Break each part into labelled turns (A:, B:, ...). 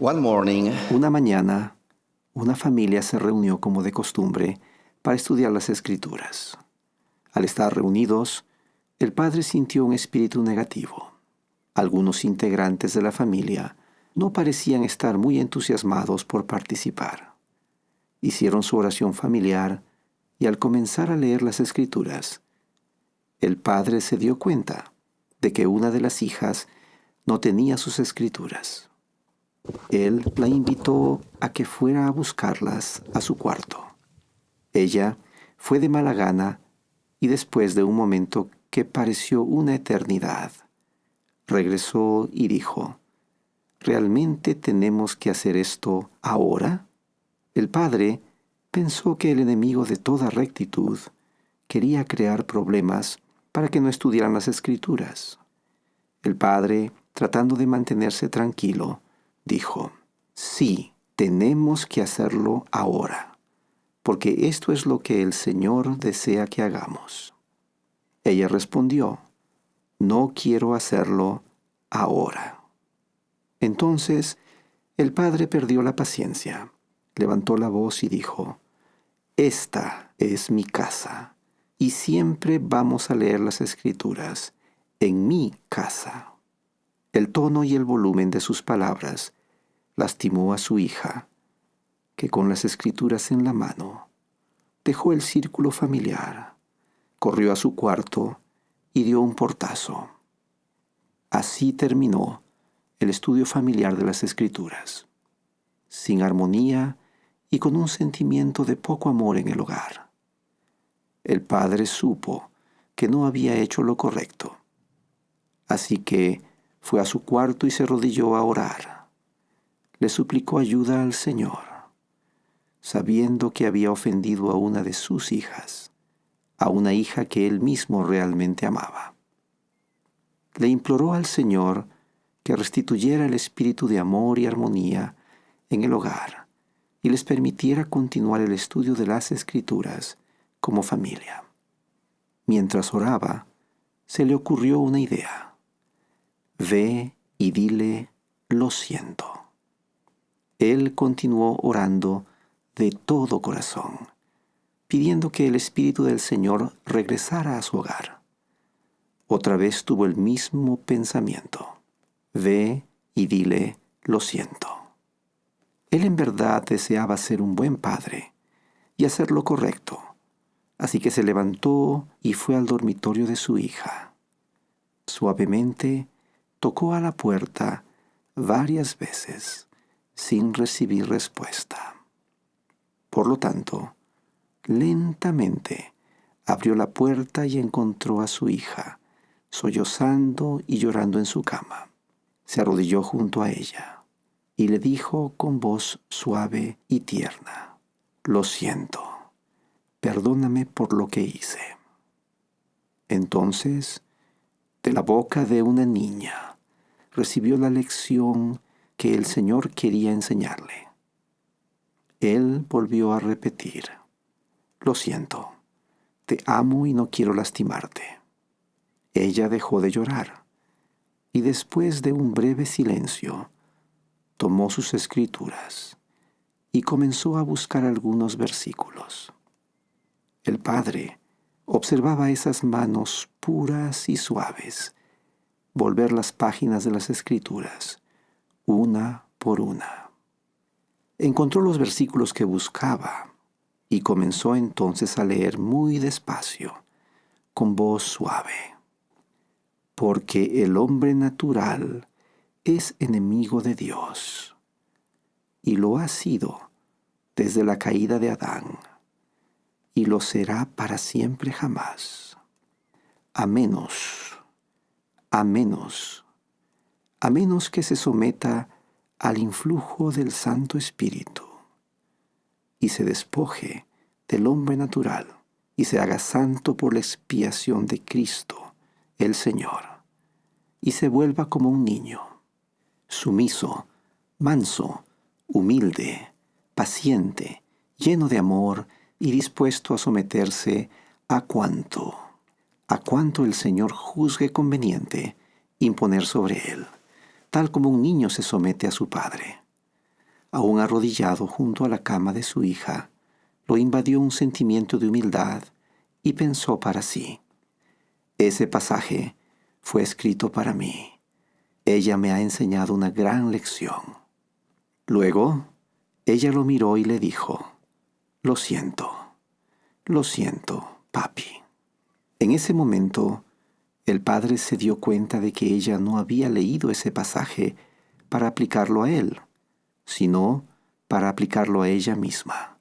A: One morning,
B: Una mañana, una familia se reunió como de costumbre para estudiar las Escrituras. Al estar reunidos, el padre sintió un espíritu negativo. Algunos integrantes de la familia no parecían estar muy entusiasmados por participar. Hicieron su oración familiar y al comenzar a leer las Escrituras, el padre se dio cuenta de que una de las hijas no tenía sus Escrituras. Él la invitó a que fuera a buscarlas a su cuarto. Ella fue de mala gana y después de un momento que pareció una eternidad, regresó y dijo: ¿realmente tenemos que hacer esto ahora? El padre pensó que el enemigo de toda rectitud quería crear problemas para que no estudiaran las Escrituras. El padre, tratando de mantenerse tranquilo, dijo: sí, tenemos que hacerlo ahora, porque esto es lo que el Señor desea que hagamos. Ella respondió: no quiero hacerlo ahora. Entonces el padre perdió la paciencia, levantó la voz y dijo: esta es mi casa, y siempre vamos a leer las Escrituras en mi casa. El tono y el volumen de sus palabras lastimó a su hija, que con las Escrituras en la mano dejó el círculo familiar, corrió a su cuarto y dio un portazo. Así terminó el estudio familiar de las Escrituras, sin armonía y con un sentimiento de poco amor en el hogar. El padre supo que no había hecho lo correcto, así que fue a su cuarto y se arrodilló a orar. Le suplicó ayuda al Señor, sabiendo que había ofendido a una de sus hijas, a una hija que él mismo realmente amaba. Le imploró al Señor que restituyera el espíritu de amor y armonía en el hogar y les permitiera continuar el estudio de las Escrituras como familia. Mientras oraba, se le ocurrió una idea. Ve y dile: lo siento. Él continuó orando de todo corazón, pidiendo que el Espíritu del Señor regresara a su hogar. Otra vez tuvo el mismo pensamiento. Ve y dile: lo siento. Él en verdad deseaba ser un buen padre y hacer lo correcto, así que se levantó y fue al dormitorio de su hija. Suavemente tocó a la puerta varias veces sin recibir respuesta. Por lo tanto, lentamente abrió la puerta y encontró a su hija, sollozando y llorando en su cama. Se arrodilló junto a ella y le dijo con voz suave y tierna: lo siento, perdóname por lo que hice. Entonces, de la boca de una niña, recibió la lección que el Señor quería enseñarle. Él volvió a repetir: lo siento, te amo y no quiero lastimarte. Ella dejó de llorar y después de un breve silencio, tomó sus Escrituras y comenzó a buscar algunos versículos. El padre observaba esas manos puras y suaves volver las páginas de las Escrituras, una por una. Encontró los versículos que buscaba y comenzó entonces a leer muy despacio, con voz suave. Porque el hombre natural es enemigo de Dios, y lo ha sido desde la caída de Adán, y lo será para siempre jamás, a menos que se someta al influjo del Santo Espíritu y se despoje del hombre natural y se haga santo por la expiación de Cristo, el Señor, y se vuelva como un niño, sumiso, manso, humilde, paciente, lleno de amor y dispuesto a someterse a cuanto el Señor juzgue conveniente imponer sobre él, tal como un niño se somete a su padre. aún arrodillado junto a la cama de su hija, lo invadió un sentimiento de humildad y pensó para sí: ese pasaje fue escrito para mí. Ella me ha enseñado una gran lección. Luego, ella lo miró y le dijo: lo siento, papi. En ese momento, el padre se dio cuenta de que ella no había leído ese pasaje para aplicarlo a él, sino para aplicarlo a ella misma.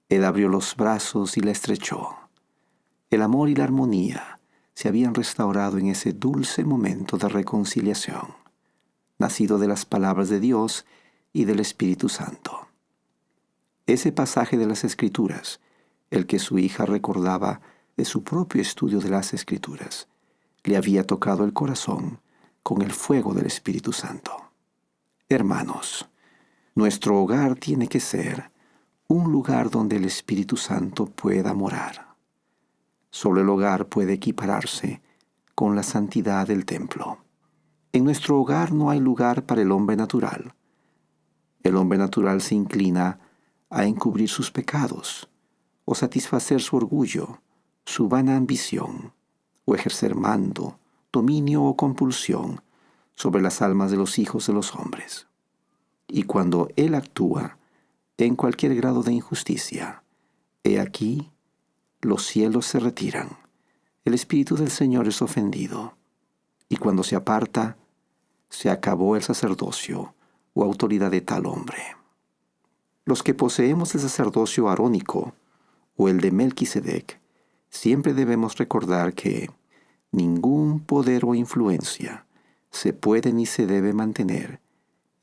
B: Él abrió los brazos y la estrechó. El amor y la armonía se habían restaurado en ese dulce momento de reconciliación, nacido de las palabras de Dios y del Espíritu Santo. Ese pasaje de las Escrituras, el que su hija recordaba de su propio estudio de las Escrituras, le había tocado el corazón con el fuego del Espíritu Santo. Hermanos, nuestro hogar tiene que ser un lugar donde el Espíritu Santo pueda morar. Solo el hogar puede equipararse con la santidad del templo. En nuestro hogar no hay lugar para el hombre natural. El hombre natural se inclina a encubrir sus pecados, o satisfacer su orgullo, su vana ambición, o ejercer mando, dominio o compulsión sobre las almas de los hijos de los hombres. Y cuando él actúa en cualquier grado de injusticia, he aquí, los cielos se retiran, el Espíritu del Señor es ofendido, y cuando se aparta, se acabó el sacerdocio o autoridad de tal hombre. Los que poseemos el sacerdocio arónico o el de Melquisedec, siempre debemos recordar que ningún poder o influencia se puede ni se debe mantener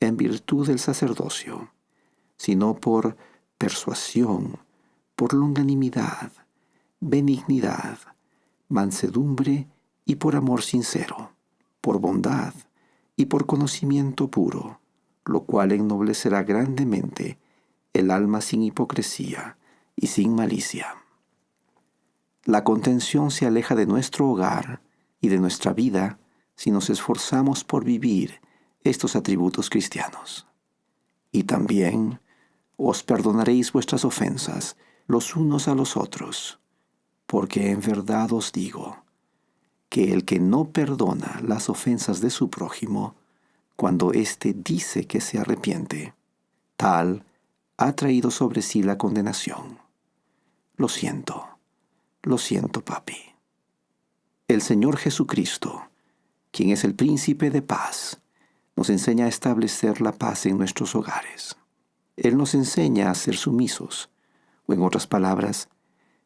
B: en virtud del sacerdocio, sino por persuasión, por longanimidad, benignidad, mansedumbre y por amor sincero, por bondad y por conocimiento puro, lo cual ennoblecerá grandemente el alma sin hipocresía y sin malicia. La contención se aleja de nuestro hogar y de nuestra vida si nos esforzamos por vivir estos atributos cristianos. Y también os perdonaréis vuestras ofensas los unos a los otros, porque en verdad os digo que el que no perdona las ofensas de su prójimo, cuando éste dice que se arrepiente, tal ha traído sobre sí la condenación. Lo siento, papi. El Señor Jesucristo, quien es el príncipe de paz, nos enseña a establecer la paz en nuestros hogares. Él nos enseña a ser sumisos, o en otras palabras,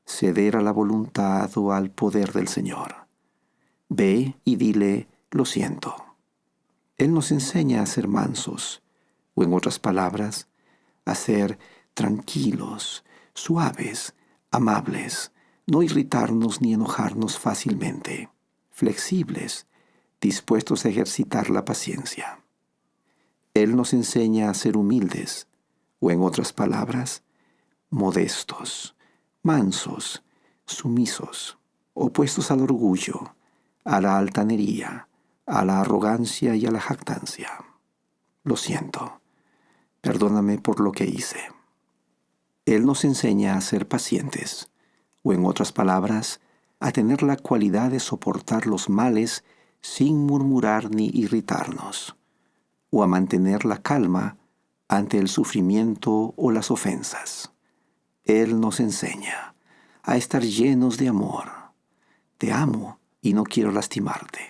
B: ceder a la voluntad o al poder del Señor. Ve y dile: lo siento. Él nos enseña a ser mansos, o en otras palabras, a ser tranquilos, suaves, amables, no irritarnos ni enojarnos fácilmente, flexibles, dispuestos a ejercitar la paciencia. Él nos enseña a ser humildes, o en otras palabras, modestos, mansos, sumisos, opuestos al orgullo, a la altanería, a la arrogancia y a la jactancia. Lo siento, perdóname por lo que hice. Él nos enseña a ser pacientes, o en otras palabras, a tener la cualidad de soportar los males sin murmurar ni irritarnos, o a mantener la calma ante el sufrimiento o las ofensas. Él nos enseña a estar llenos de amor. Te amo y no quiero lastimarte.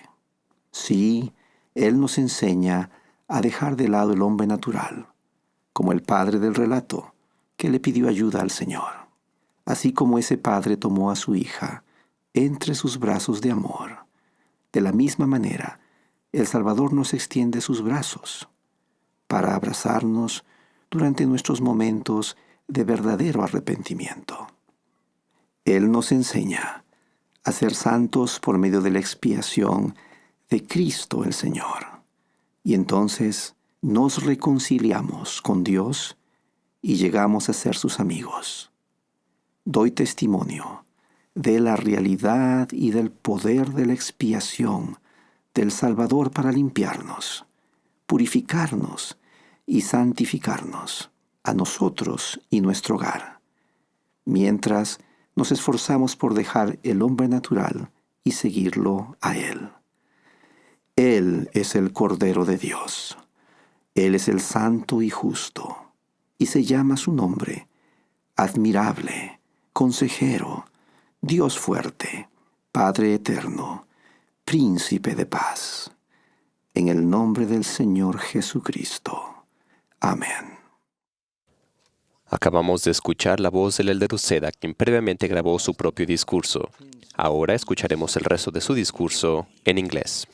B: Sí, Él nos enseña a dejar de lado el hombre natural, como el padre del relato, que le pidió ayuda al Señor. Así como ese padre tomó a su hija entre sus brazos de amor, de la misma manera, el Salvador nos extiende sus brazos para abrazarnos durante nuestros momentos de verdadero arrepentimiento. Él nos enseña a ser santos por medio de la expiación de Cristo el Señor. Y entonces nos reconciliamos con Dios y llegamos a ser sus amigos. Doy testimonio de la realidad y del poder de la expiación del Salvador para limpiarnos, purificarnos y santificarnos, a nosotros y nuestro hogar, mientras nos esforzamos por dejar el hombre natural y seguirlo a Él. Él es el Cordero de Dios. Él es el Santo y Justo, y se llama su nombre Admirable, Consejero, Dios fuerte, Padre eterno, Príncipe de paz. En el nombre del Señor Jesucristo. Amén.
A: Acabamos de escuchar la voz del elder Uceda, quien previamente grabó su propio discurso. Ahora escucharemos el resto de su discurso en inglés.